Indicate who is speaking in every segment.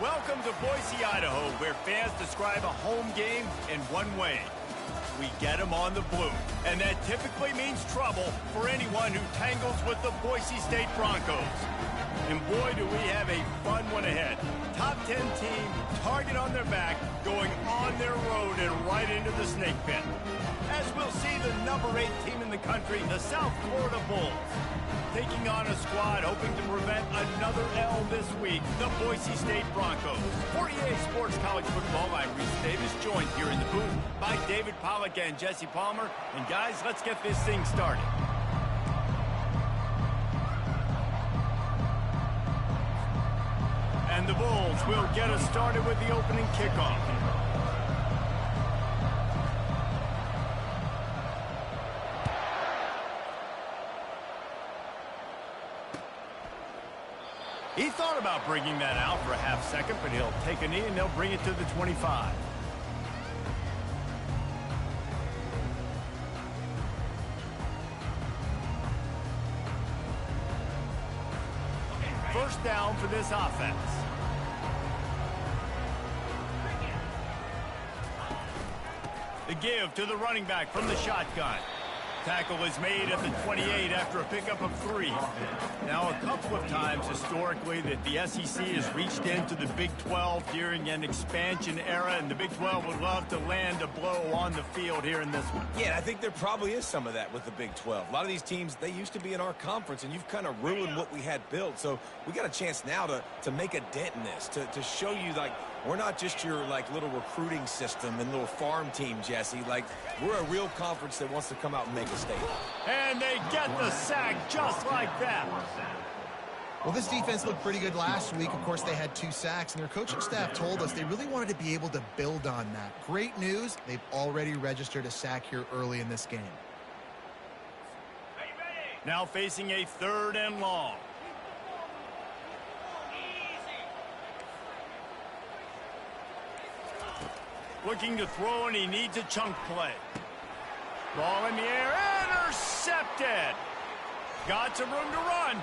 Speaker 1: Welcome to Boise, Idaho, where fans describe a home game in one way. We get them on the blue, and that typically means trouble for anyone who tangles with the Boise State Broncos. And boy, do we have a fun one ahead. Top 10 team, target on their back, going on their road and right into the snake pit. As we'll see the number 8 team in the country, the South Florida Bulls, taking on a squad hoping to prevent another L this week, the Boise State Broncos. For EA Sports College Football, I'm Reese Davis, joined here in the booth by David Pollack and Jesse Palmer. And guys, let's get this thing started. And the Bulls will get us started with the opening kickoff. He thought about bringing that out for a half second, but he'll take a knee and they'll bring it to the 25. First down for this offense. The give to the running back from the shotgun. Tackle is made at the 28 after a pickup of 3. Now, a couple of times historically that the SEC has reached into the Big 12 during an expansion era, and the Big 12 would love to land a blow on the field here in this one.
Speaker 2: Yeah, I think there probably is some of that with the Big 12. A lot of these teams, they used to be in our conference, and you've kind of ruined what we had built. So we got a chance now to make a dent in this, to show you, like, we're not just your, like, little recruiting system and little farm team, Jesse. Like, we're a real conference that wants to come out and make a statement.
Speaker 1: And they get the sack just like that.
Speaker 3: Well, this defense looked pretty good last week. Of course, they had 2 sacks, and their coaching staff told us they really wanted to be able to build on that. Great news, they've already registered a sack here early in this game.
Speaker 1: Now facing a 3rd and long. Looking to throw, and he needs a chunk play. Ball in the air, intercepted. Got some room to run.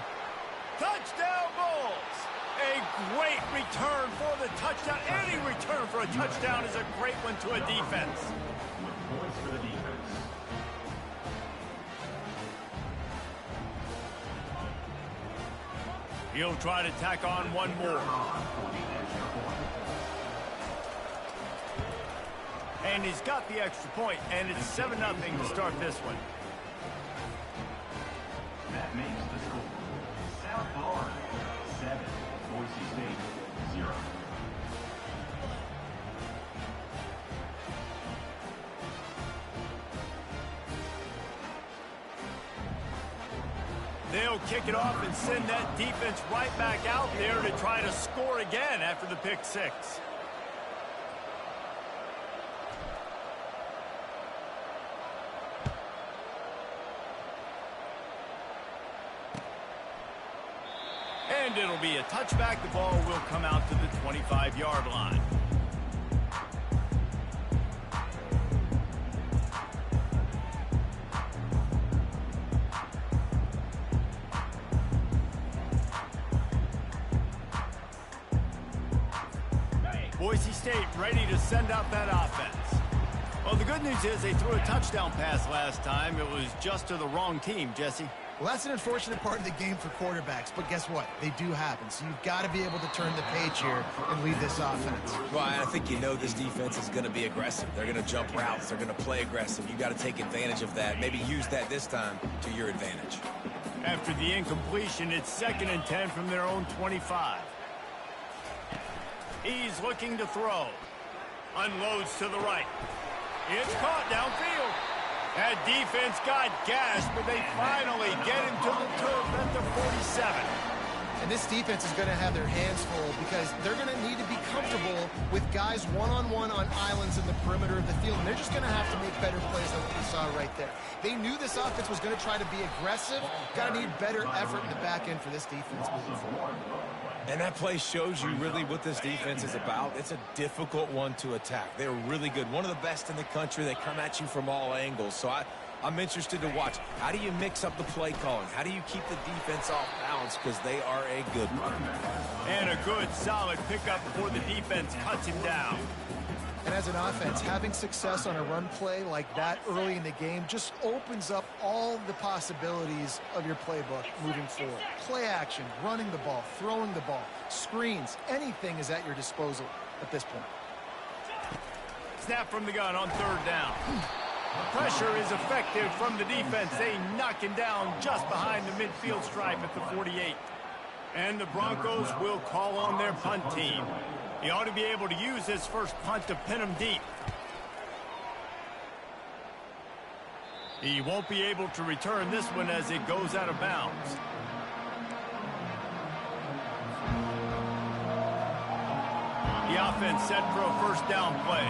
Speaker 1: Touchdown, Bulls. A great return for the touchdown. Any return for a touchdown is a great one to a defense.
Speaker 4: Points for the defense.
Speaker 1: He'll try to tack on one more. And he's got the extra point, and it's 7-0 to start this one.
Speaker 4: That makes the score South Florida 7, Boise State 0.
Speaker 1: They'll kick it off and send that defense right back out there to try to score again after the pick 6. And it'll be a touchback. The ball will come out to the 25-yard line. Boise State ready to send out that offense. Well, the good news is they threw a touchdown pass last time. It was just to the wrong team, Jesse.
Speaker 3: Well, that's an unfortunate part of the game for quarterbacks, but guess what? They do happen, so you've got to be able to turn the page here and lead this offense.
Speaker 2: Well, I think you know this defense is going to be aggressive. They're going to jump routes. They're going to play aggressive. You got to take advantage of that. Maybe use that this time to your advantage.
Speaker 1: After the incompletion, it's 2nd and 10 from their own 25. He's looking to throw. Unloads to the right. It's caught downfield. That defense got gashed, but they finally get him to the turf at the 47.
Speaker 3: And this defense is going to have their hands full because they're going to need to be comfortable with guys one-on-one on islands in the perimeter of the field. And they're just going to have to make better plays than what we saw right there. They knew this offense was going to try to be aggressive. Got to need better effort in the back end for this defense moving forward.
Speaker 2: And that play shows you really what this defense is about. It's a difficult one to attack. They're really good. One of the best in the country. They come at you from all angles. So I'm interested to watch. How do you mix up the play calling? How do you keep the defense off balance? Because they are a good one.
Speaker 1: And a good, solid pickup before the defense cuts him down.
Speaker 3: And as an offense, having success on a run play like that early in the game just opens up all the possibilities of your playbook moving forward. Play action, running the ball, throwing the ball, screens, anything is at your disposal at this point.
Speaker 1: Snap from the gun on third down. Pressure is effective from the defense. They knock him down just behind the midfield stripe at the 48. And the Broncos will call on their punt team. He ought to be able to use his first punt to pin him deep. He won't be able to return this one as it goes out of bounds. The offense set for a first down play.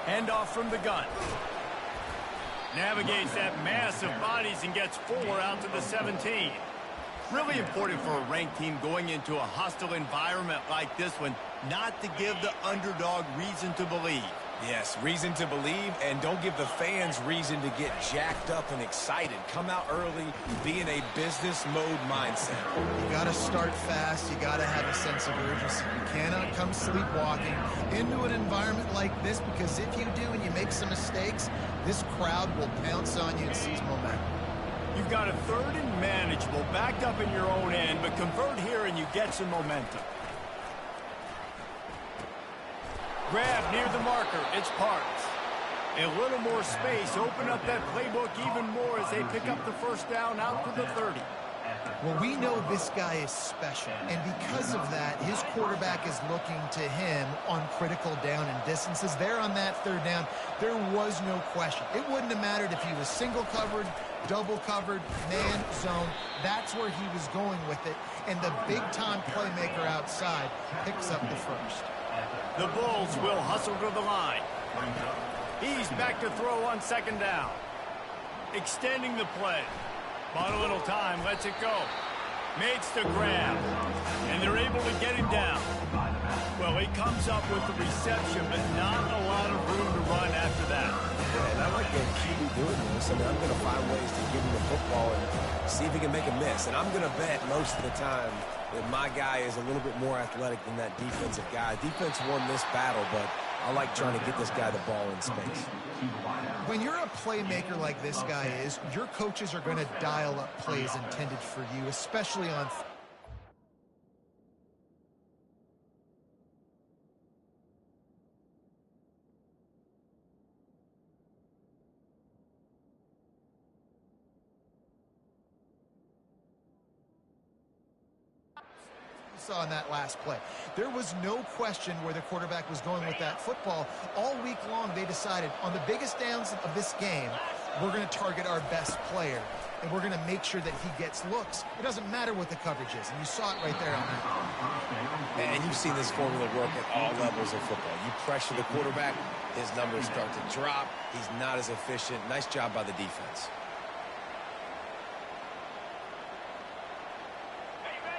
Speaker 1: Handoff from the gun. Navigates that mass of bodies and gets 4 out to the 17. Really important for a ranked team going into a hostile environment like this one, not to give the underdog reason to believe.
Speaker 2: Yes, reason to believe, and don't give the fans reason to get jacked up and excited. Come out early, be in a business mode mindset.
Speaker 3: You got to start fast. You got to have a sense of urgency. You cannot come sleepwalking into an environment like this, because if you do and you make some mistakes, this crowd will pounce on you and seize momentum.
Speaker 1: You've got a third and manageable, backed up in your own end, but convert here and you get some momentum. Grab near the marker. It's Parks. A little more space. Open up that playbook even more as they pick up the first down out to the 30.
Speaker 3: Well, we know this guy is special, and because of that, his quarterback is looking to him on critical down and distances. There on that third down, there was no question. It wouldn't have mattered if he was single covered, double covered, man, zone. That's where he was going with it, and the big-time playmaker outside picks up the first.
Speaker 1: The Bulls will hustle to the line. He's back to throw on second down. Extending the play. Bought a little time, lets it go. Makes the grab. And they're able to get him down. Well, he comes up with the reception, but not a lot of room to run after that.
Speaker 2: And I like the QB doing this. I mean, I'm going to find ways to give him the football and see if he can make a miss. And I'm going to bet most of the time that my guy is a little bit more athletic than that defensive guy. Defense won this battle, but I like trying to get this guy the ball in space.
Speaker 3: When you're a playmaker like this guy is, your coaches are going to dial up plays intended for you, especially on saw in that last play. There was no question where the quarterback was going with that football. All week long, they decided on the biggest downs of this game, we're going to target our best player, and we're going to make sure that he gets looks. It doesn't matter what the coverage is, and you saw it right there on that.
Speaker 2: And you've seen this formula work at all levels of football. You pressure the quarterback, his numbers start to drop. He's not as efficient. Nice job by the defense.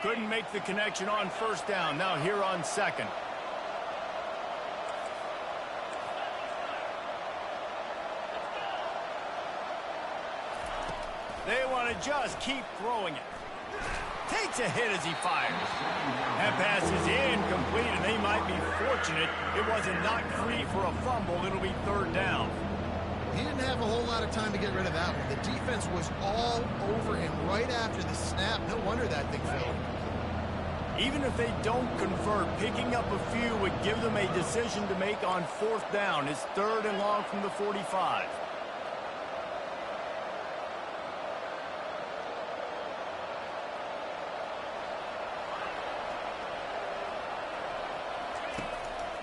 Speaker 1: Couldn't make the connection on first down. Now here on second. They want to just keep throwing it. Takes a hit as he fires. That pass is incomplete, and they might be fortunate it wasn't knocked free for a fumble. It'll be third down.
Speaker 3: He didn't have a whole lot of time to get rid of that one. The defense was all over him right after the snap. No wonder that thing failed.
Speaker 1: Even if they don't convert, picking up a few would give them a decision to make on fourth down. It's third and long from the 45.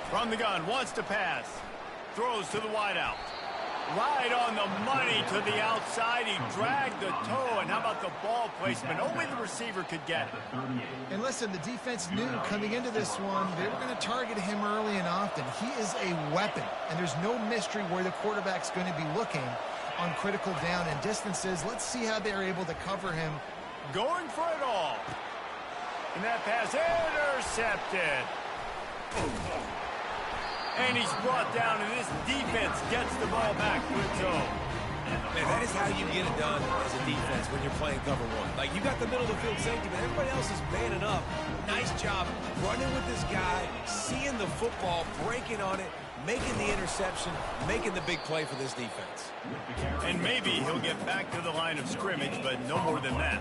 Speaker 1: From the gun, wants to pass. Throws to the wideout. Right on the money to the outside. He dragged the toe, and how about the ball placement? Only the receiver could get it.
Speaker 3: And listen, the defense knew coming into this one, they were going to target him early and often. He is a weapon, and there's no mystery where the quarterback's going to be looking on critical down and distances. Let's see how they're able to cover him.
Speaker 1: Going for it all. And that pass intercepted. And he's brought down, and this defense gets the ball back for its own.
Speaker 2: Man, that is how you get it done as a defense when you're playing cover one. Like, you got the middle of the field safety, but everybody else is manning up. Nice job running with this guy, seeing the football, breaking on it, making the interception, making the big play for this defense.
Speaker 1: And maybe he'll get back to the line of scrimmage, but no more than that.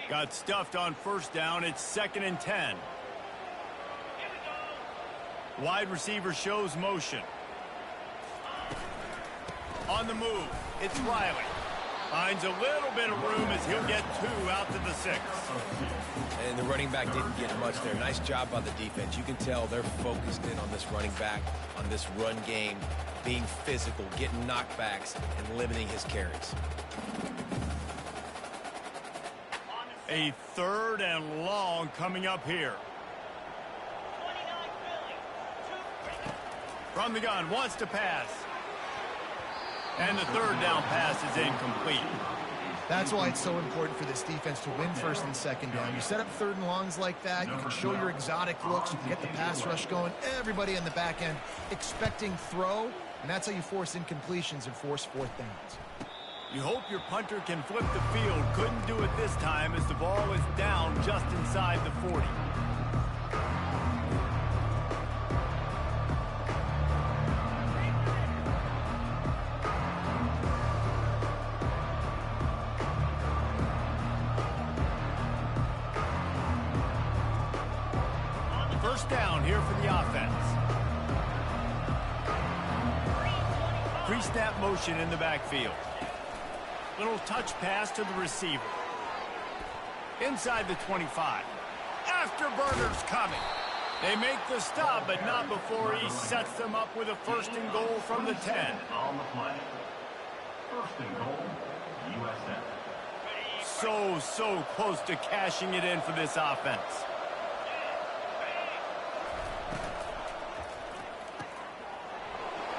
Speaker 1: Got stuffed on first down. It's 2nd and 10. Wide receiver shows motion. On the move, it's Riley. Finds a little bit of room as he'll get 2 out to the 6.
Speaker 2: And the running back didn't get much there. Nice job by the defense. You can tell they're focused in on this running back, on this run game, being physical, getting knockbacks, and limiting his carries.
Speaker 1: A 3rd and long coming up here. From the gun, wants to pass. And the 3rd down pass is incomplete.
Speaker 3: That's why it's so important for this defense to win 1st and 2nd down. You set up 3rd and longs like that, you can show your exotic looks, you can get the pass rush going, everybody in the back end expecting throw, and that's how you force incompletions and force 4th downs.
Speaker 1: You hope your punter can flip the field. Couldn't do it this time as the ball is down just inside the 40. First down here for the offense. Pre-snap motion in the backfield. Little touch pass to the receiver. Inside the 25. Afterburner's coming. They make the stop, but not before he sets them up with a 1st and goal from the 10.
Speaker 4: On the play. 1st and goal, USF.
Speaker 1: So close to cashing it in for this offense.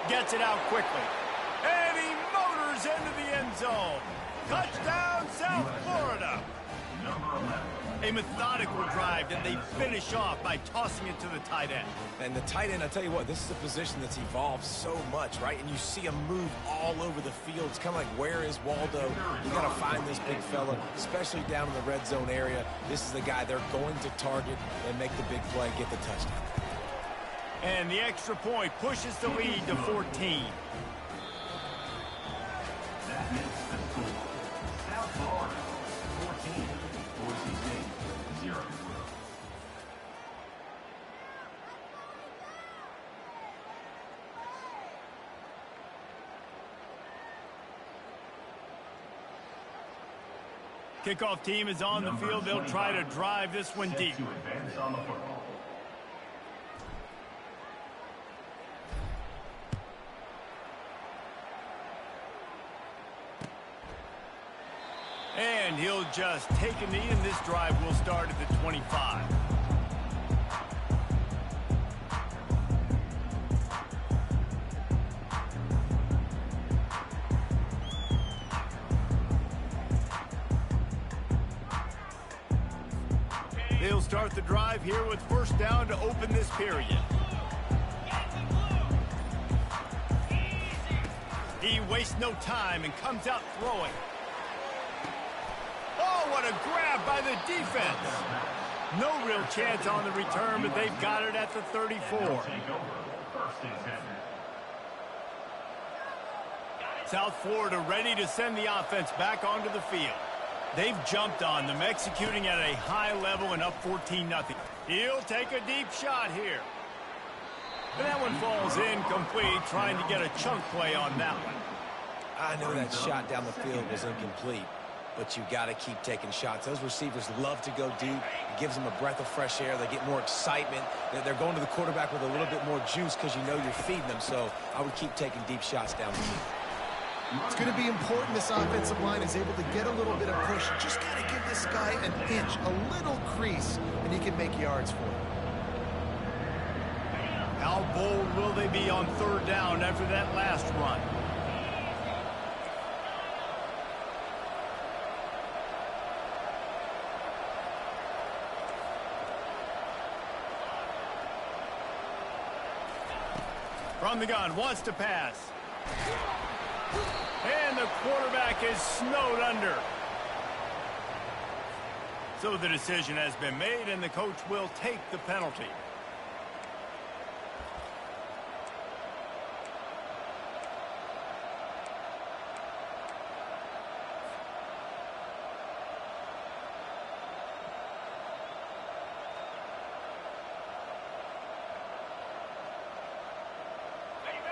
Speaker 1: Gets it out quickly. And he motors into the end zone. Touchdown, South Florida. A methodical drive that they finish off by tossing it to the tight end.
Speaker 2: And the tight end, I tell you what, this is a position that's evolved so much, right? And you see him move all over the field. It's kind of like, where is Waldo? You got to find this big fella, especially down in the red zone area. This is the guy they're going to target and make the big play, get the touchdown.
Speaker 1: And the extra point pushes the lead to 14.
Speaker 4: That makes the score. South Florida, 14. Boise State, 0.
Speaker 1: Kickoff team is on the field. They'll try to drive this one deep.
Speaker 4: To advance on the football.
Speaker 1: And he'll just take a knee, and this drive will start at the 25. They'll start the drive here with 1st down to open this period. He wastes no time and comes out throwing. Oh, what a grab by the defense. No real chance on the return, but they've got it at the 34.
Speaker 4: Take over. 1st and 10.
Speaker 1: South Florida ready to send the offense back onto the field. They've jumped on them, executing at a high level and up 14-0. He'll take a deep shot here. And that one falls incomplete, trying to get a chunk play on that one.
Speaker 2: I know that shot down the field was incomplete, but you got to keep taking shots. Those receivers love to go deep. It gives them a breath of fresh air. They get more excitement. They're going to the quarterback with a little bit more juice because you know you're feeding them. So I would keep taking deep shots down the field.
Speaker 3: It's going to be important this offensive line is able to get a little bit of push. Just got to give this guy an inch, a little crease, and he can make yards for it.
Speaker 1: How bold will they be on 3rd down after that last run? From the gun, wants to pass. And the quarterback is snowed under. So the decision has been made, and the coach will take the penalty.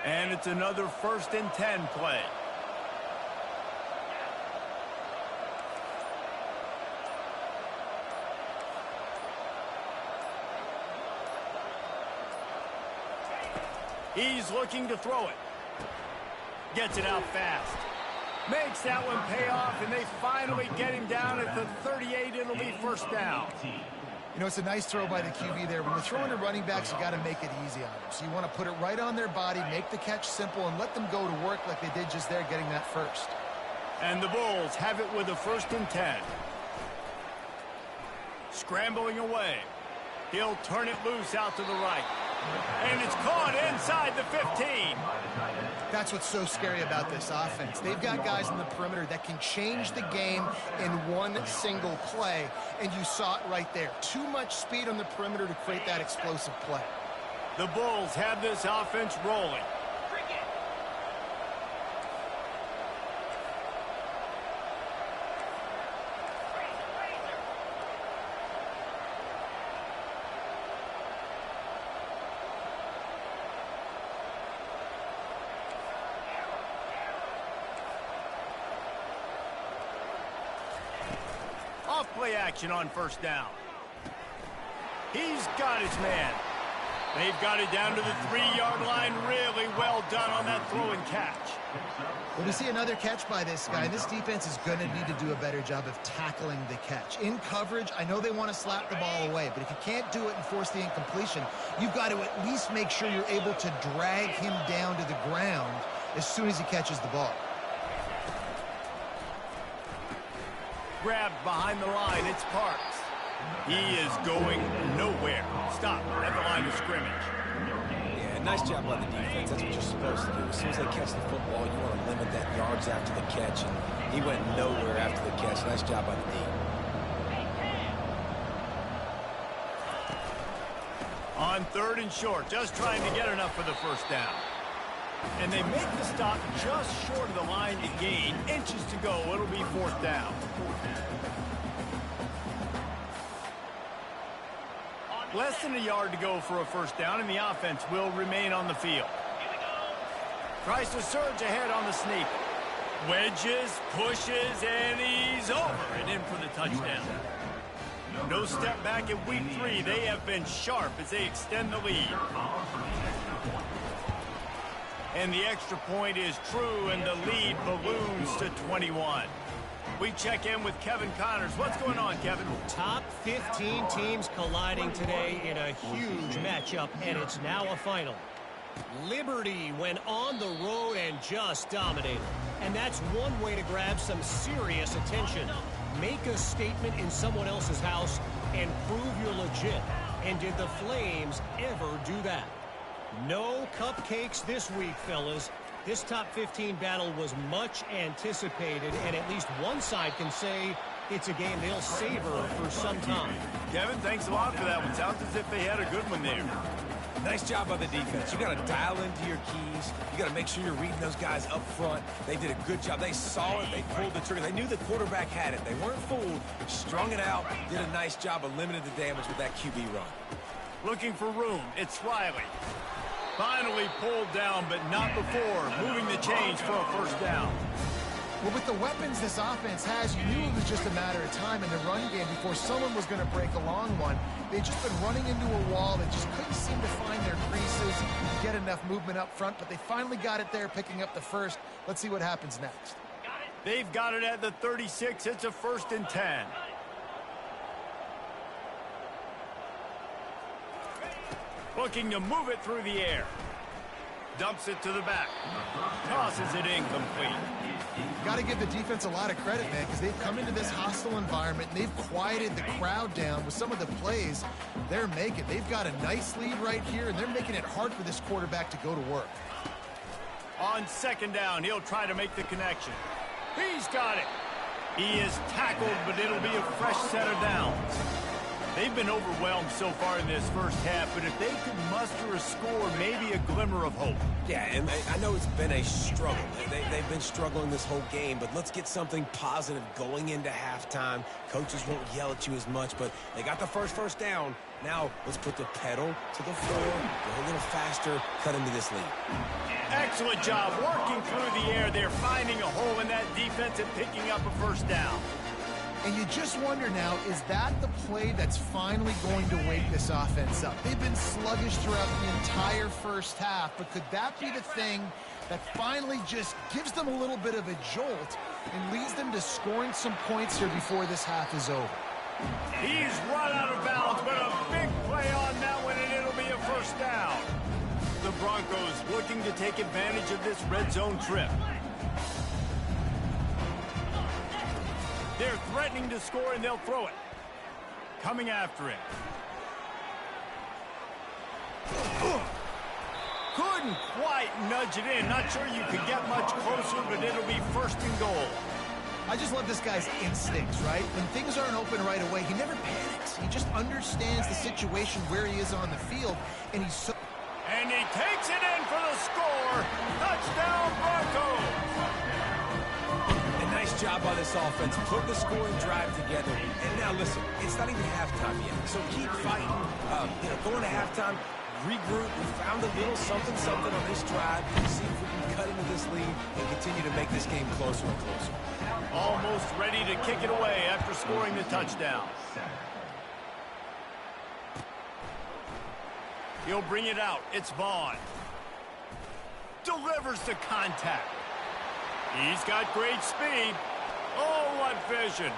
Speaker 1: And it's another 1st and 10 play. He's looking to throw it. Gets it out fast. Makes that one pay off, and they finally get him down at the 38. It'll be 1st down.
Speaker 3: You know, it's a nice throw by the QB there. When you're throwing to running backs, you got to make it easy on them. So you want to put it right on their body, make the catch simple, and let them go to work like they did just there, getting that first.
Speaker 1: And the Bulls have it with a 1st and 10. Scrambling away. He'll turn it loose out to the right. And it's caught inside the 15.
Speaker 3: That's what's so scary about this offense. They've got guys in the perimeter that can change the game in one single play, and you saw it right there. Too much speed on the perimeter to create that explosive play.
Speaker 1: The Bulls have this offense rolling. Off-play action on 1st down. He's got his man. They've got it down to the 3-yard line. Really well done on that throw and catch.
Speaker 3: Well, we see another catch by this guy. This defense is going to need to do a better job of tackling the catch. In coverage, I know they want to slap the ball away, but if you can't do it and force the incompletion, you've got to at least make sure you're able to drag him down to the ground as soon as he catches the ball.
Speaker 1: Grabbed behind the line, it's Parks. He is going nowhere. Stop at the line of scrimmage.
Speaker 2: Yeah, nice job by the defense. That's what you're supposed to do. As soon as they catch the football, you want to limit that yards after the catch, and he went nowhere after the catch. Nice job by the D.
Speaker 1: On 3rd and short, just trying to get enough for the 1st down. And they make the stop just short of the line to gain. Inches to go. It'll be 4th down. Less than a yard to go for a 1st down, and the offense will remain on the field. Tries to surge ahead on the sneak. Wedges, pushes, and he's over and in for the touchdown. No step back in week 3. They have been sharp as they extend the lead. And the extra point is true, and the lead balloons to 21. We check in with Kevin Connors. What's going on, Kevin?
Speaker 5: Top 15 teams colliding today in a huge matchup, and it's now a final. Liberty went on the road and just dominated. And that's one way to grab some serious attention. Make a statement in someone else's house and prove you're legit. And did the Flames ever do that? No cupcakes this week, fellas. This top 15 battle was much anticipated, and at least one side can say it's a game they'll savor for some time.
Speaker 1: Kevin, thanks a lot for that one. Sounds as if they had a good one there.
Speaker 2: Nice job by the defense. You got to dial into your keys. You got to make sure you're reading those guys up front. They did a good job. They saw it. They pulled the trigger. They knew the quarterback had it. They weren't fooled. Strung it out. Did a nice job of limiting the damage with that QB run.
Speaker 1: Looking for room. It's Riley. Finally pulled down, but not before moving the chains for a 1st down.
Speaker 3: Well, with the weapons this offense has, you knew it was just a matter of time in the run game before someone was going to break a long one. They'd just been running into a wall. They just couldn't seem to find their creases, get enough movement up front, but they finally got it there, picking up the 1st. Let's see what happens next.
Speaker 1: They've got it at the 36. It's a 1st and 10. Looking to move it through the air. Dumps it to the back. Tosses it incomplete.
Speaker 3: Got to give the defense a lot of credit, man, because they've come into this hostile environment and they've quieted the crowd down with some of the plays they're making. They've got a nice lead right here, and they're making it hard for this quarterback to go to work.
Speaker 1: On second down, he'll try to make the connection. He's got it. He is tackled, but it'll be a fresh set of downs. They've been overwhelmed so far in this first half, but if they could muster a score, maybe a glimmer of hope.
Speaker 2: Yeah, and I know it's been a struggle. They've been struggling this whole game, but let's get something positive going into halftime. Coaches won't yell at you as much, but they got the first down. Now let's put the pedal to the floor, go a little faster, cut into this lead.
Speaker 1: Excellent job working through the air. They're finding a hole in that defense and picking up a first down.
Speaker 3: And you just wonder now, is that the play that's finally going to wake this offense up? They've been sluggish throughout the entire first half, but could that be the thing that finally just gives them a little bit of a jolt and leads them to scoring some points here before this half is over?
Speaker 1: He's run out of bounds, but a big play on that one, and it'll be a first down. The Broncos looking to take advantage of this red zone trip. They're threatening to score, and they'll throw it. Coming after it. Couldn't quite nudge it in. Not sure you could get much closer, but it'll be first and goal.
Speaker 3: I just love this guy's instincts, right? When things aren't open right away, he never panics. He just understands the situation where he is on the field, and he's so...
Speaker 1: And he takes it in for the score. Touchdown, Broncos.
Speaker 2: Nice job by this offense. Put the scoring drive together. And now listen, it's not even halftime yet. So keep fighting. Going to halftime, regroup. We found a little something on this drive. See if we can cut into this lead and continue to make this game closer and closer.
Speaker 1: Almost ready to kick it away after scoring the touchdown. He'll bring it out. It's Vaughn. Delivers the contact. He's got great speed. Oh, what vision.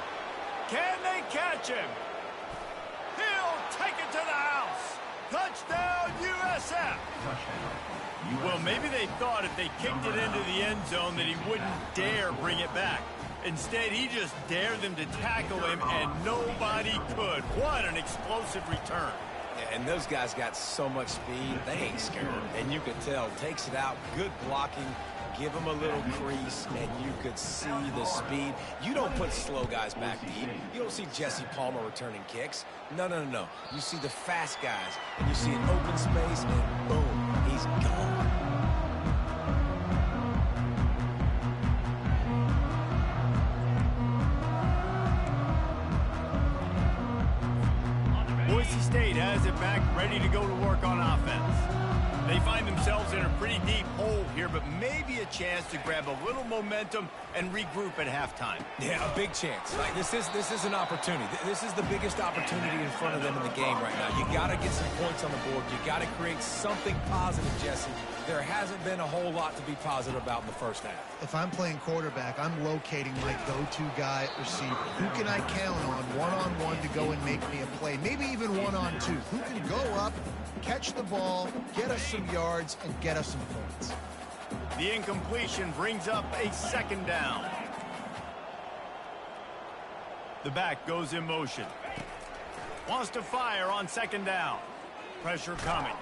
Speaker 1: Can they catch him? He'll take it to the house. Touchdown, USF. Well, maybe they thought if they kicked it into the end zone that he wouldn't dare bring it back. Instead, he just dared them to tackle him, and nobody could. What an explosive return.
Speaker 2: And those guys got so much speed, they ain't scared. And you could tell, takes it out, good blocking. Give him a little crease, and you could see the speed. You don't put slow guys back deep. You don't see Jesse Palmer returning kicks. No. You see the fast guys, and you see an open space, and boom, he's gone.
Speaker 1: Boise State has it back, ready to go to work on offense. They find themselves in a pretty deep hole here, but maybe a chance to grab a little momentum and regroup at halftime.
Speaker 2: Yeah, a big chance. Like this is an opportunity. This is the biggest opportunity in front of them in the game right now. You got to get some points on the board. You got to create something positive, Jesse. There hasn't been a whole lot to be positive about in the first half.
Speaker 3: If I'm playing quarterback, I'm locating my go-to guy at receiver. Who can I count on one-on-one to go and make me a play? Maybe even one-on-two. Who can go up, catch the ball, get us some yards, and get us some points?
Speaker 1: The incompletion brings up a second down. The back goes in motion. Wants to fire on second down. Pressure coming.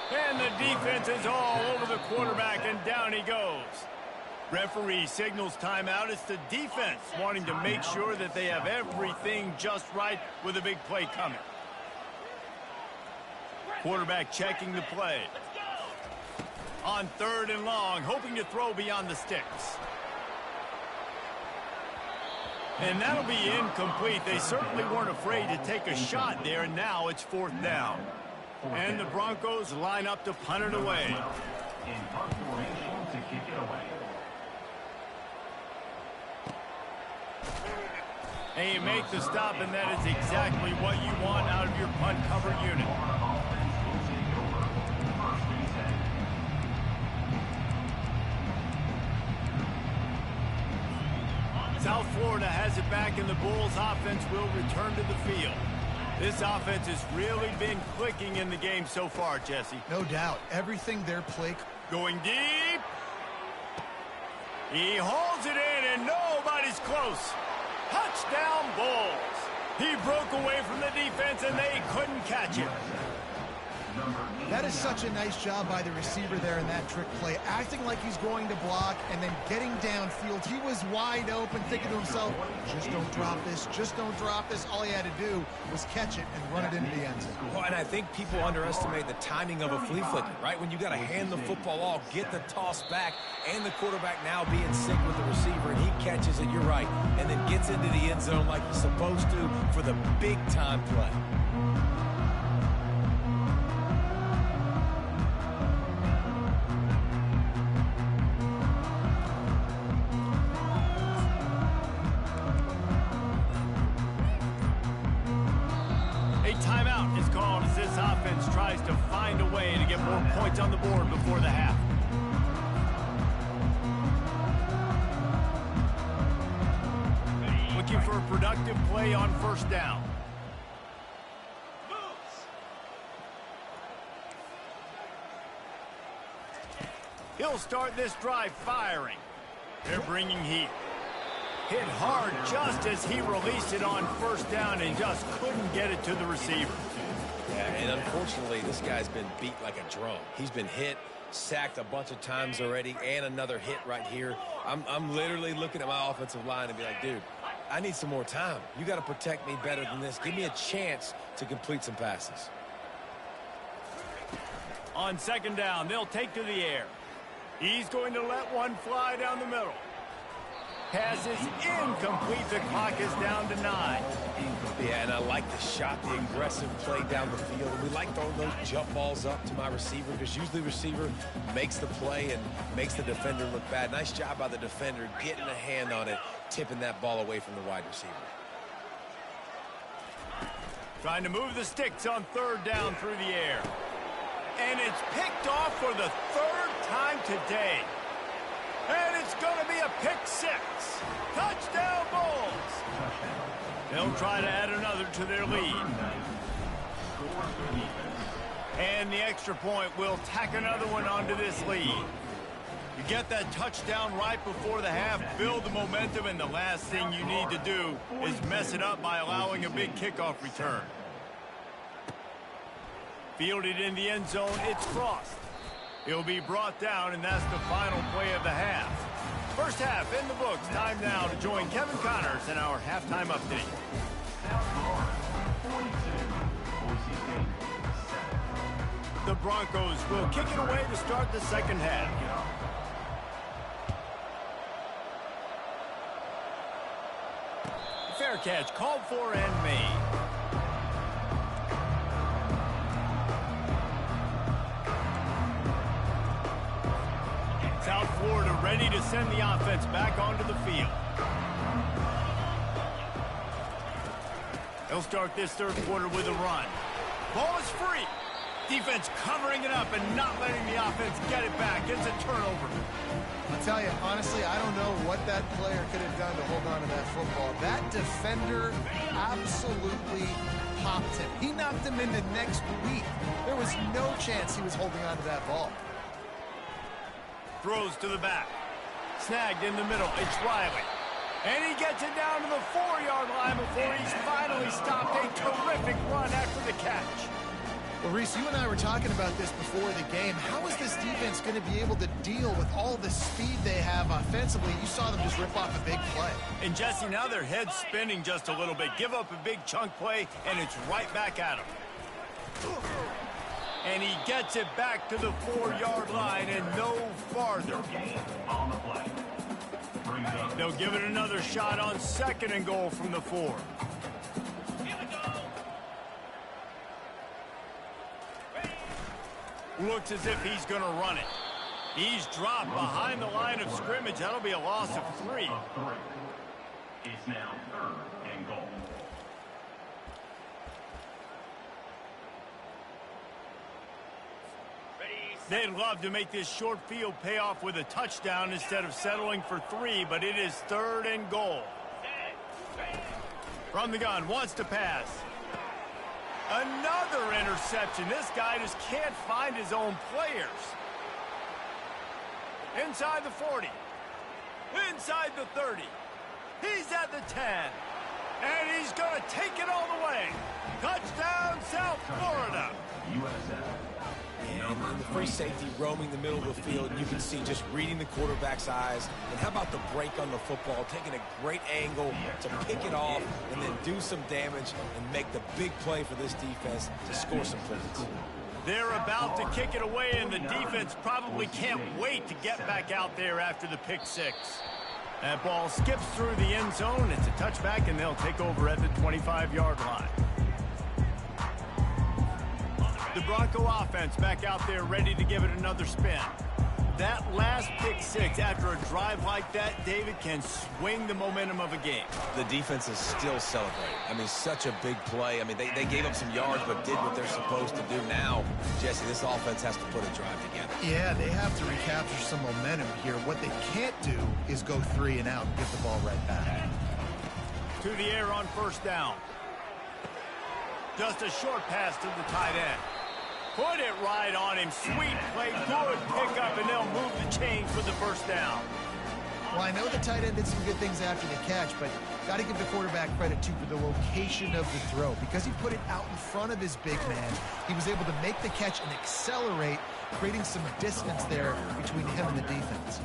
Speaker 1: And the defense is all over the quarterback, and down he goes. Referee signals timeout. It's the defense wanting to make sure that they have everything just right with a big play coming. Quarterback checking the play. On third and long, hoping to throw beyond the sticks. And that'll be incomplete. They certainly weren't afraid to take a shot there, and now it's fourth down. And the Broncos line up to punt it away.
Speaker 4: In punt formation to kick it away.
Speaker 1: And you make the stop, and that is exactly what you want out of your punt cover unit. South Florida has it back, and the Bulls offense will return to the field. This offense has really been clicking in the game so far, Jesse.
Speaker 3: No doubt. Everything their play.
Speaker 1: Going deep. He holds it in, and nobody's close. Touchdown, Bulls. He broke away from the defense, and they couldn't catch it.
Speaker 3: That is such a nice job by the receiver there in that trick play, acting like he's going to block and then getting downfield. He was wide open, thinking to himself, just don't drop this, just don't drop this. All he had to do was catch it and run it into the end zone.
Speaker 2: Well, and I think people underestimate the timing of a flea flicker, right? When you got to hand the football off, get the toss back, and the quarterback now be in sync with the receiver, and he catches it, you're right, and then gets into the end zone like he's supposed to for the big-time play.
Speaker 1: Timeout is called as this offense tries to find a way to get more points on the board before the half. Looking for a productive play on first down. He'll start this drive firing. They're bringing heat. Hit hard just as he released it on first down and just couldn't get it to the receiver.
Speaker 2: Yeah, and unfortunately, this guy's been beat like a drum. He's been hit, sacked a bunch of times already, and another hit right here. I'm literally looking at my offensive line and be like, dude, I need some more time. You got to protect me better than this. Give me a chance to complete some passes.
Speaker 1: On second down, they'll take to the air. He's going to let one fly down the middle. Pass is incomplete. The clock is down to 9.
Speaker 2: Yeah, and I like the shot, the aggressive play down the field. And we like throwing those jump balls up to my receiver because usually the receiver makes the play and makes the defender look bad. Nice job by the defender getting a hand on it, tipping that ball away from the wide receiver.
Speaker 1: Trying to move the sticks on third down through the air. And it's picked off for the third time today. And it's going to be a pick 6. Touchdown, Bulls. They'll try to add another to their lead. And the extra point will tack another one onto this lead. You get that touchdown right before the half, build the momentum, and the last thing you need to do is mess it up by allowing a big kickoff return. Fielded in the end zone, it's Frost. He'll be brought down, and that's the final play of the half. First half in the books. Time now to join Kevin Connors in our halftime update. The Broncos will kick it away to start the second half. Fair catch called for and made. South Florida ready to send the offense back onto the field. They'll start this third quarter with a run. Ball is free. Defense covering it up and not letting the offense get it back. It's a turnover.
Speaker 3: I'll tell you, honestly, I don't know what that player could have done to hold on to that football. That defender absolutely popped him. He knocked him into next week. There was no chance he was holding on to that ball.
Speaker 1: Throws to the back. Snagged in the middle. It's Riley. And he gets it down to the 4-yard line before he's finally stopped. A terrific run after the catch.
Speaker 3: Well, Reese, you and I were talking about this before the game. How is this defense going to be able to deal with all the speed they have offensively? You saw them just rip off a big play.
Speaker 1: And, Jesse, now their head's spinning just a little bit. Give up a big chunk play, and it's right back at him. And he gets it back to the 4-yard line and no farther. They'll give it another shot on second and goal from the 4. Looks as if he's going to run it. He's dropped behind the line of scrimmage. That'll be a loss of 3.
Speaker 4: It's now third and goal.
Speaker 1: They'd love to make this short field pay off with a touchdown instead of settling for 3, but it is third and goal. From the gun, wants to pass. Another interception. This guy just can't find his own players. Inside the 40. Inside the 30. He's at the 10. And he's going to take it all the way. Touchdown, South Florida.
Speaker 4: USF.
Speaker 2: And the free safety roaming the middle of the field, and you can see just reading the quarterback's eyes. And how about the break on the football, taking a great angle to pick it off and then do some damage and make the big play for this defense to score some points.
Speaker 1: They're about to kick it away, and the defense probably can't wait to get back out there after the pick six. That ball skips through the end zone. It's a touchback, and they'll take over at the 25-yard line. The Bronco offense back out there ready to give it another spin. That last pick six after a drive like that, David, can swing the momentum of a game.
Speaker 2: The defense is still celebrating. I mean, such a big play. I mean, they gave up some yards but did what they're supposed to do. Now, Jesse, this offense has to put a drive together.
Speaker 3: Yeah, they have to recapture some momentum here. What they can't do is go 3 and out and give the ball right back.
Speaker 1: To the air on first down. Just a short pass to the tight end. Put it right on him. Sweet play. Good pickup, and they'll move the chains for the first down.
Speaker 3: Well, I know the tight end did some good things after the catch, but got to give the quarterback credit, too, for the location of the throw. Because he put it out in front of his big man, he was able to make the catch and accelerate, creating some distance there between him and the defense.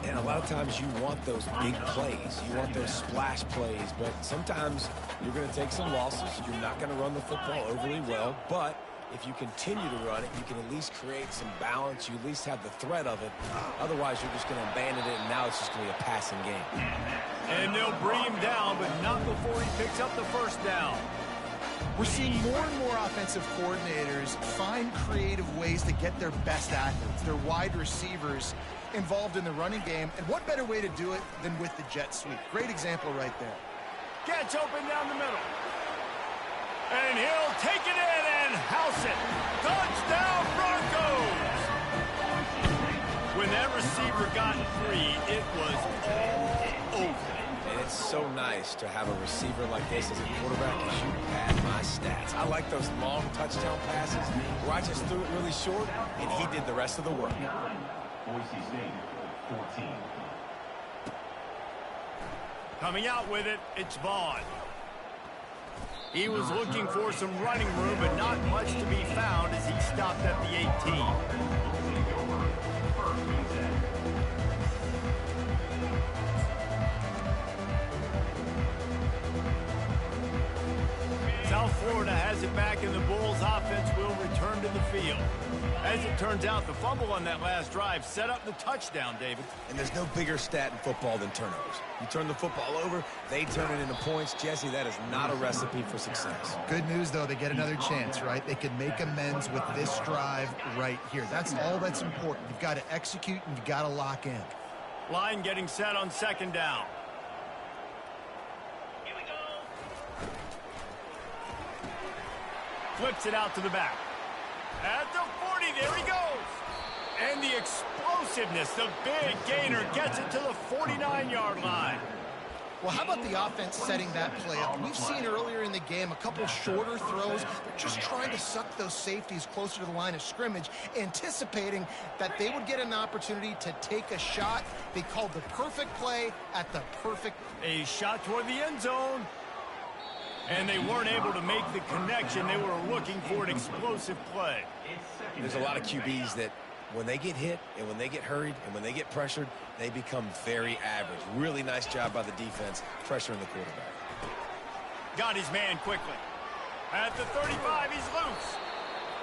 Speaker 2: And a lot of times you want those big plays. You want those splash plays, but sometimes you're going to take some losses. You're not going to run the football overly well, but if you continue to run it, you can at least create some balance. You at least have the threat of it. Otherwise, you're just going to abandon it, and now it's just going to be a passing game.
Speaker 1: And they'll bring him down, but not before he picks up the first down.
Speaker 3: We're seeing more and more offensive coordinators find creative ways to get their best athletes, their wide receivers, involved in the running game. And what better way to do it than with the jet sweep? Great example right there.
Speaker 1: Gets open down the middle. And he'll take it in and house it. Touchdown, Broncos! When that receiver got free, it was all over.
Speaker 2: And it's so nice to have a receiver like this as a quarterback because you pad my stats. I like those long touchdown passes where I just threw it really short, and he did the rest of the work.
Speaker 4: Boise State, 14.
Speaker 1: Coming out with it, it's Vaughn. He was looking for some running room, but not much to be found as he stopped at the 18. South Florida has it back, and the Bulls offense will return to the field. As it turns out, the fumble on that last drive set up the touchdown, David.
Speaker 2: And there's no bigger stat in football than turnovers. You turn the football over, they turn it into points. Jesse, that is not a recipe for success.
Speaker 3: Good news, though, they get another chance, right? They can make amends with this drive right here. That's all that's important. You've got to execute, and you've got to lock in.
Speaker 1: Line getting set on second down. Flips it out to the back. At the 40, there he goes. And the explosiveness, the big gainer gets it to the 49-yard line.
Speaker 3: Well, how about the offense setting that play up? We've seen earlier in the game a couple shorter throws. They're just trying to suck those safeties closer to the line of scrimmage, anticipating that they would get an opportunity to take a shot. They called the perfect play at the perfect...
Speaker 1: A shot toward the end zone. And they weren't able to make the connection. They were looking for an explosive play.
Speaker 2: There's a lot of QBs that when they get hit and when they get hurried and when they get pressured, they become very average. Really nice job by the defense pressuring the quarterback.
Speaker 1: Got his man quickly. At the 35, he's loose.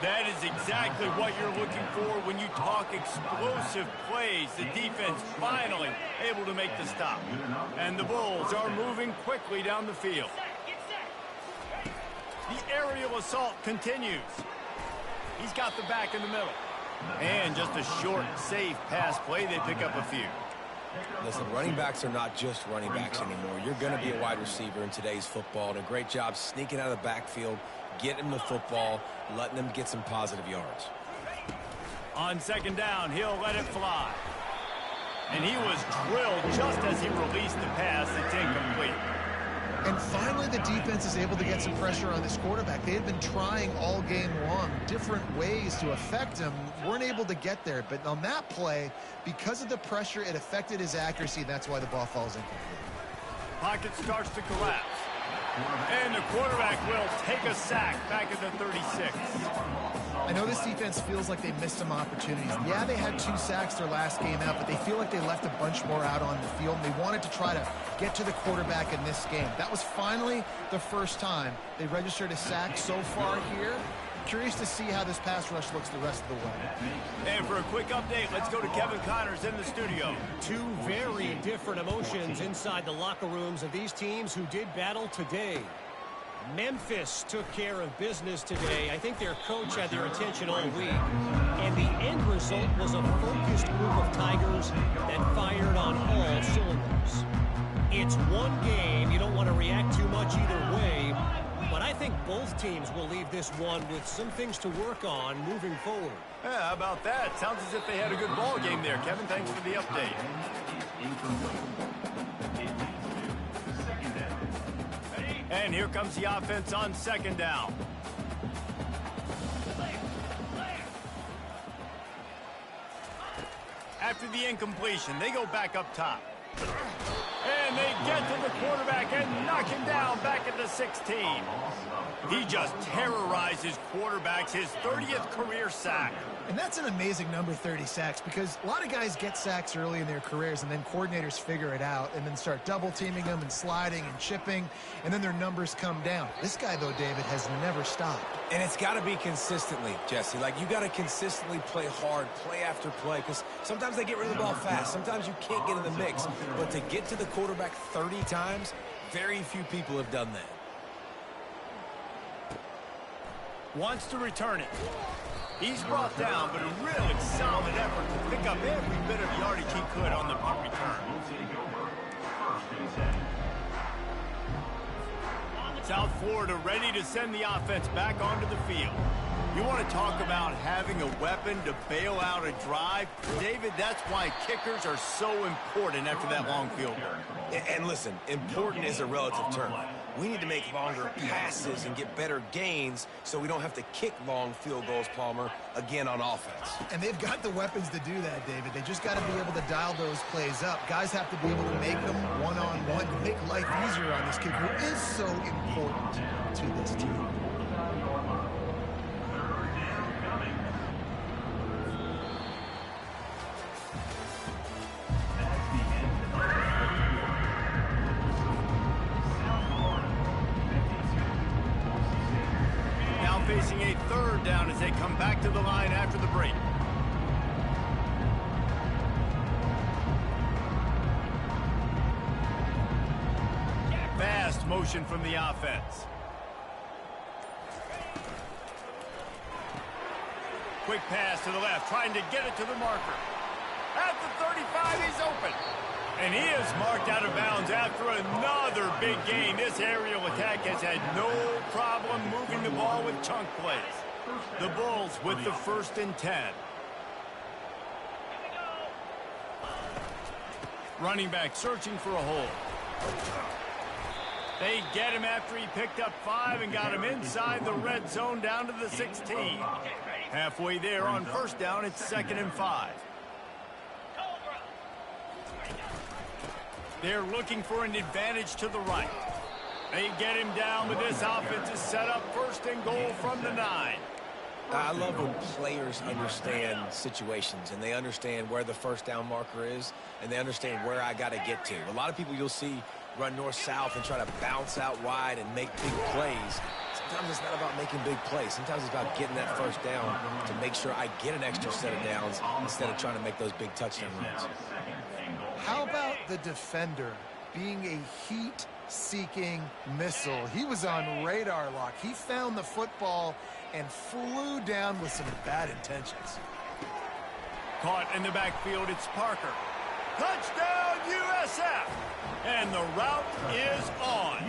Speaker 1: That is exactly what you're looking for when you talk explosive plays. The defense finally able to make the stop. And the Bulls are moving quickly down the field. The aerial assault continues. He's got the back in the middle. And just a short, safe pass play. They pick up a few.
Speaker 2: Listen, running backs are not just running backs anymore. You're going to be a wide receiver in today's football. And a great job sneaking out of the backfield, getting them the football, letting them get some positive yards.
Speaker 1: On second down, he'll let it fly. And he was drilled just as he released the pass. It's incomplete.
Speaker 3: And finally, the defense is able to get some pressure on this quarterback. They had been trying all game long different ways to affect him. Weren't able to get there. But on that play, because of the pressure, it affected his accuracy. And that's why the ball falls incomplete.
Speaker 1: Pocket starts to collapse. And the quarterback will take a sack back at the 36.
Speaker 3: I know this defense feels like they missed some opportunities. Yeah, they had 2 sacks their last game out, but they feel like they left a bunch more out on the field, and they wanted to try to get to the quarterback in this game. That was finally the first time they registered a sack so far here. Curious to see how this pass rush looks the rest of the way.
Speaker 1: And for a quick update, let's go to Kevin Connors in the studio.
Speaker 5: 2 very different emotions inside the locker rooms of these teams who did battle today. Memphis took care of business today. I think their coach had their attention all week. And the end result was a focused group of Tigers that fired on all cylinders. It's one game. You don't want to react too much either way. But I think both teams will leave this one with some things to work on moving forward.
Speaker 1: Yeah, how about that? Sounds as if they had a good ball game there. Kevin, thanks for the update. And here comes the offense on second down. After the incompletion, they go back up top. And they get to the quarterback and knock him down back at the 16. He just terrorizes quarterbacks, his 30th career sack.
Speaker 3: And that's an amazing number, 30 sacks, because a lot of guys get sacks early in their careers, and then coordinators figure it out and then start double-teaming them and sliding and chipping, and then their numbers come down. This guy, though, David, has never stopped.
Speaker 2: And it's got to be consistently, Jesse. Like, you got to consistently play hard, play after play, because sometimes they get rid of the ball fast. Sometimes you can't get in the mix. But to get to the quarterback 30 times, very few people have done that.
Speaker 1: Wants to return it. He's brought down, but a really solid effort to pick up every bit of yardage he could on the punt return. South Florida ready to send the offense back onto the field. You want to talk about having a weapon to bail out a drive? David, that's why kickers are so important after that long field goal.
Speaker 2: And listen, important is a relative term. We need to make longer passes and get better gains so we don't have to kick long field goals, Palmer, again on offense.
Speaker 3: And they've got the weapons to do that, David. They just got to be able to dial those plays up. Guys have to be able to make them one-on-one to make life easier on this kid who is so important to this team.
Speaker 1: Facing a third down as they come back to the line after the break. Fast motion from the offense. Quick pass to the left, trying to get it to the marker. At the 35, he's open. And he is marked out of bounds after another big gain. This aerial attack has had no problem moving the ball with chunk plays. The Bulls with the 1st and 10. Running back searching for a hole. They get him after he picked up 5 and got him inside the red zone down to the 16. Halfway there on 1st down, it's 2nd and 5. They're looking for an advantage to the right. They get him down with this offense is set up 1st and goal from the 9.
Speaker 2: I love when players understand situations and they understand where the 1st down marker is and they understand where I got to get to. A lot of people you'll see run north-south and try to bounce out wide and make big plays. Sometimes it's not about making big plays. Sometimes it's about getting that 1st down to make sure I get an extra set of downs instead of trying to make those big touchdown runs.
Speaker 3: How about the defender being a heat-seeking missile? He was on radar lock. He found the football and flew down with some bad intentions.
Speaker 1: Caught in the backfield, it's Parker. Touchdown, USF! And the route is on.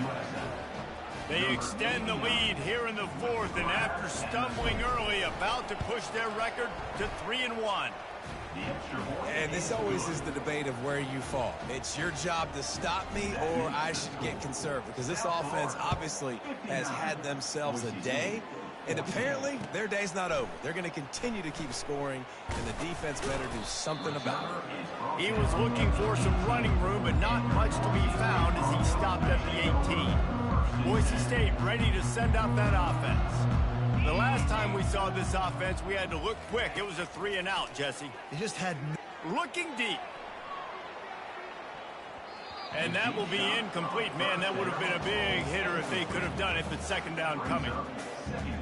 Speaker 1: They extend the lead here in the 4th, and after stumbling early, about to push their record to 3-1.
Speaker 2: And this always is the debate of where you fall. It's your job to stop me or I should get conservative, because this offense obviously has had themselves a day, and apparently their day's not over. They're going to continue to keep scoring, and the defense better do something about it.
Speaker 1: He was looking for some running room, but not much to be found as he stopped at the 18. Boise State ready to send out that offense. The last time we saw this offense, we had to look quick. It was a 3-and-out, Jesse.
Speaker 3: They just had
Speaker 1: Looking deep. And that will be incomplete. Man, that would have been a big hitter if they could have done it, but second down coming.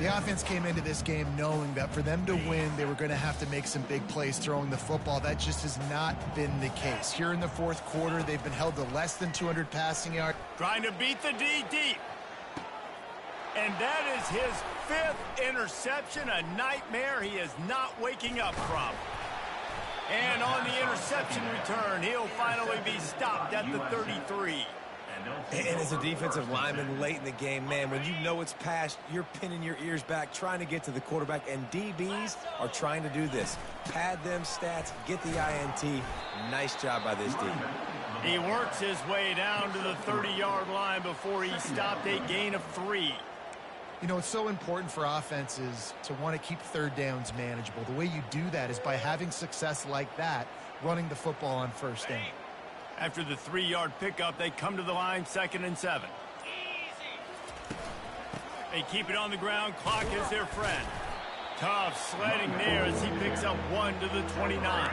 Speaker 3: The offense came into this game knowing that for them to win, they were going to have to make some big plays throwing the football. That just has not been the case. Here in the fourth quarter, they've been held to less than 200 passing yards.
Speaker 1: Trying to beat the D deep. And that is his 5th interception, a nightmare he is not waking up from. And on the interception return, he'll finally be stopped at the 33.
Speaker 2: And as a defensive lineman late in the game, man, when you know it's past, you're pinning your ears back, trying to get to the quarterback, and DBs are trying to do this. Pad them stats, get the INT. Nice job by this D.
Speaker 1: He works his way down to the 30-yard line before he stopped, a gain of 3.
Speaker 3: You know, it's so important for offenses to want to keep third downs manageable. The way you do that is by having success like that, running the football on first down.
Speaker 1: After the 3-yard pickup, they come to the line, 2nd and 7. They keep it on the ground. Clock is their friend. Tough sledding there as he picks up 1 to the 29.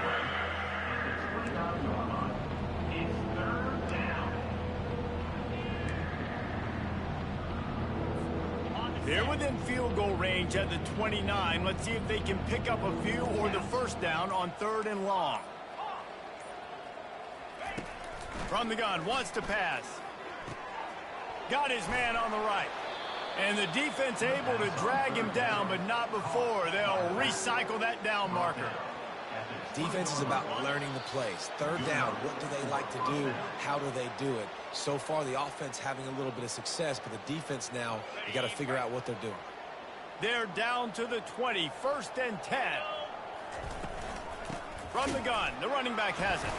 Speaker 1: They're within field goal range at the 29. Let's see if they can pick up a few or the first down on 3rd and long. From the gun, wants to pass. Got his man on the right. And the defense able to drag him down, but not before. They'll recycle that down marker.
Speaker 2: Defense is about learning the plays. 3rd down, what do they like to do? How do they do it? So far, the offense having a little bit of success, but the defense now, you got to figure out what they're doing.
Speaker 1: They're down to the 20, 1st and 10. From the gun, the running back has it.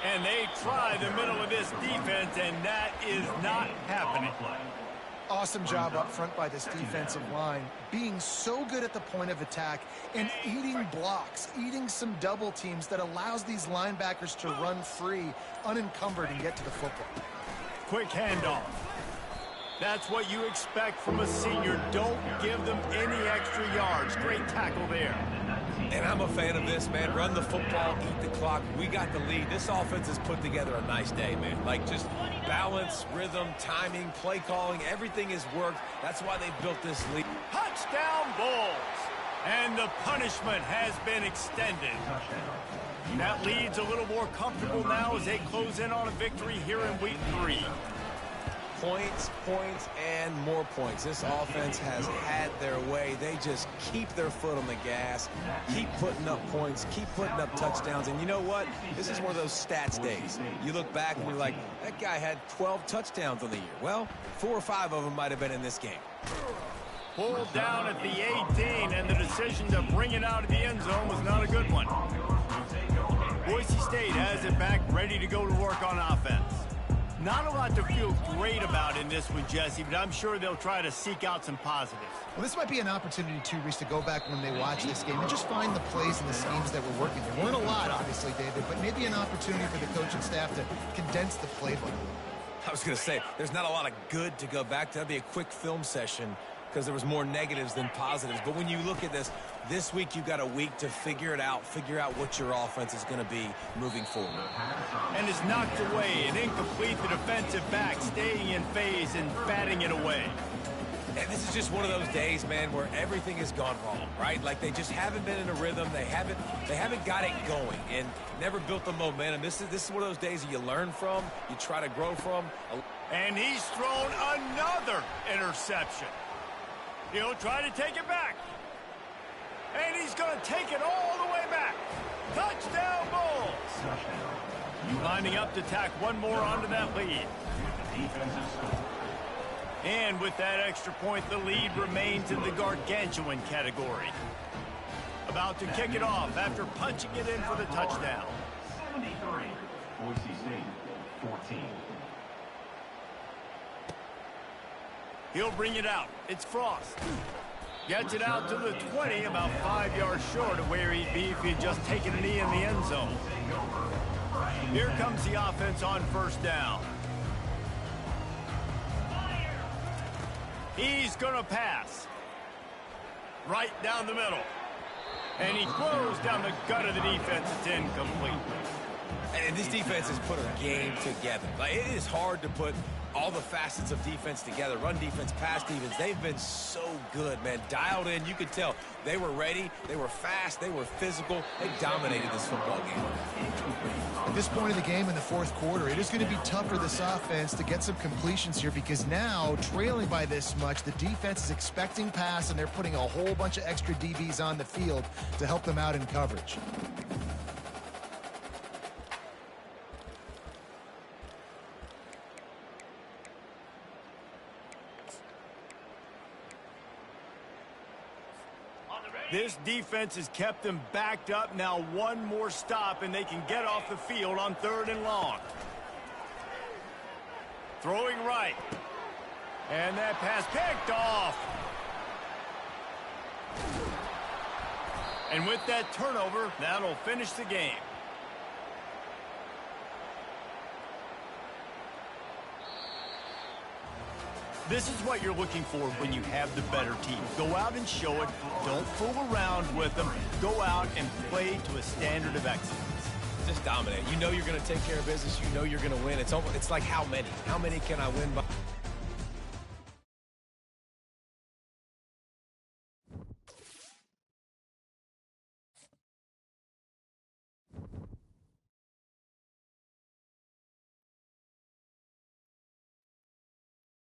Speaker 1: And they try the middle of this defense, and that is not happening.
Speaker 3: Awesome job up front by this defensive line, being so good at the point of attack and eating blocks, eating some double teams that allows these linebackers to run free, unencumbered, and get to the football.
Speaker 1: Quick handoff. That's what you expect from a senior. Don't give them any extra yards. Great tackle there.
Speaker 2: And I'm a fan of this, man. Run the football, eat the clock. We got the lead. This offense has put together a nice day, man. Like, just balance, rhythm, timing, play calling, everything has worked. That's why they built this lead.
Speaker 1: Touchdown Bulls. And the punishment has been extended. That lead's a little more comfortable now as they close in on a victory here in week 3.
Speaker 2: Points, points, and more points. This offense has had their way. They just keep their foot on the gas, keep putting up points, keep putting up touchdowns. And you know what? This is one of those stats days. You look back and you're like, that guy had 12 touchdowns on the year. Well, 4 or 5 of them might have been in this game.
Speaker 1: Pulled down at the 18, and the decision to bring it out of the end zone was not a good one. Boise State has it back, ready to go to work on offense. Not a lot to feel great about in this one, Jesse, but I'm sure they'll try to seek out some positives.
Speaker 3: Well, this might be an opportunity, too, Reese, to go back when they watch this game and just find the plays and the schemes that were working. There weren't a lot, obviously, David, but maybe an opportunity for the coaching staff to condense the playbook.
Speaker 2: I was going to say, there's not a lot of good to go back to. That'd be a quick film session because there was more negatives than positives. But when you look at this week you've got a week to figure it out, figure out what your offense is going to be moving forward.
Speaker 1: And is knocked away and incomplete. The defensive back staying in phase and batting it away.
Speaker 2: And this is just one of those days, man, where everything has gone wrong, right? Like they just haven't been in a rhythm. They haven't got it going and never built the momentum. This is one of those days that you learn from, you try to grow from.
Speaker 1: And he's thrown another interception. He'll try to take it back. And he's going to take it all the way back. Touchdown Bulls. Lining up to tack one more onto that lead. And with that extra point, the lead remains in the gargantuan category. About to kick it off after punching it in for the touchdown.
Speaker 4: 73. Boise State, 14.
Speaker 1: He'll bring it out. It's Frost. Gets it out to the 20, about 5 yards short of where he'd be if he'd just taken a knee in the end zone. Here comes the offense on first down. He's going to pass. Right down the middle. And he throws down the gut of the defense. It's incomplete.
Speaker 2: And this defense has put a game together. Like, it is hard to put all the facets of defense together. Run defense, pass defense. They've been so good, man. Dialed in. You could tell they were ready. They were fast. They were physical. They dominated this football game.
Speaker 3: At this point of the game in the fourth quarter, it is going to be tough for this offense to get some completions here because now, trailing by this much, the defense is expecting pass, and they're putting a whole bunch of extra DBs on the field to help them out in coverage.
Speaker 1: This defense has kept them backed up. Now one more stop, and they can get off the field on 3rd and long. Throwing right. And that pass picked off. And with that turnover, that'll finish the game. This is what you're looking for when you have the better team. Go out and show it. Don't fool around with them. Go out and play to a standard of excellence.
Speaker 2: Just dominate. You know you're going to take care of business. You know you're going to win. It's like how many? How many can I win by?